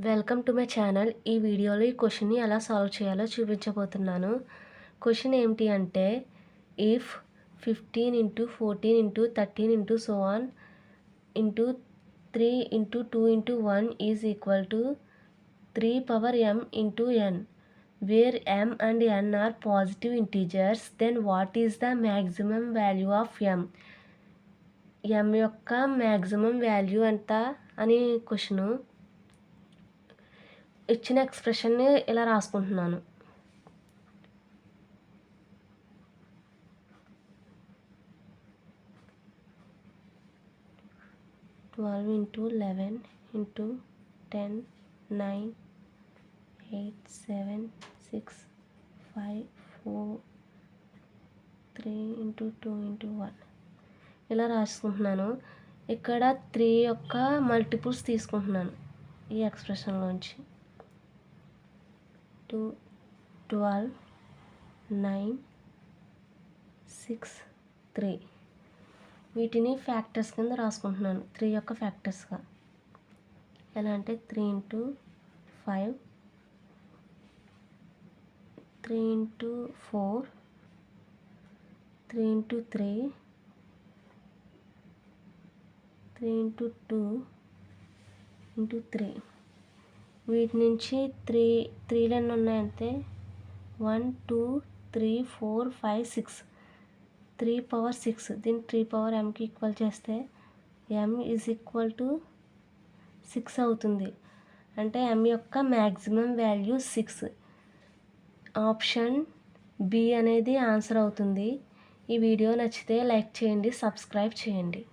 Welcome to my channel. ఈ వీడియోలో ఈ క్వెషన్‌ని ఎలా సాల్వ్ చేయాలో చూపించబోతున్నాను. క్వెషన్ ఏంటి అంటే if 15 * 14 * 13 so on into 3 * 2 * 1 is equal to 3 power m into n where m and n are positive integers then what is the maximum value of m. m యొక్క maximum value ఎంత అని question. ఇచ్చిన ఎక్స్ప్రెషన్ని ఇలా రాసుకుంటున్నాను. Twelve into 11 into 10 9 8 7 6 5 4 3 into 2 into 1 ఇలా రాసుకుంటున్నాను. ఇక్కడ 3 యొక్క మల్టిపుల్స్ తీసుకుంటున్నాను ఈ ఎక్స్ప్రెషన్లోంచి. 2 12 9 6 3 వీటిని ఫ్యాక్టర్స్ కింద రాసుకుంటున్నాను. 3 యొక్క ఫ్యాక్టర్స్గా ఎలా అంటే 3 into 5 3 into 4 3 into 3 3 into 2 into 3. వీటి నుంచి 3 ఎన్ని ఉన్నాయంటే 1 2 3 4 5 6 3 పవర్ 6. దీన్ని 3 పవర్ mకి ఈక్వల్ చేస్తే m ఈజ్ ఈక్వల్ టు 6 అవుతుంది. అంటే m యొక్క మ్యాక్సిమం వాల్యూ 6. ఆప్షన్ బి అనేది ఆన్సర్ అవుతుంది. ఈ వీడియో నచ్చితే లైక్ చేయండి, సబ్స్క్రైబ్ చేయండి.